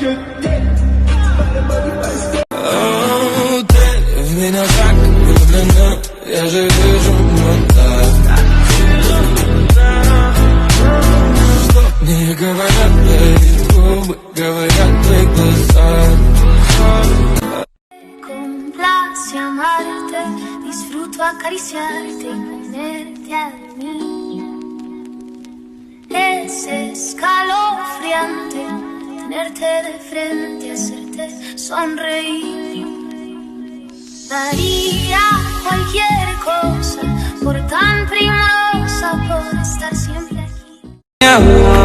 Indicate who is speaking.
Speaker 1: Ты в меня так влюблена, я же вижу глаза. Что мне говорят твои губы, говорят твои глаза.
Speaker 2: Complace amarte, disfruto acariciarte y ponerte a mí. Es escalofriante tenerte de frente, hacerte sonreír. Daría cualquier cosa por tan primorosa, por estar siempre aquí.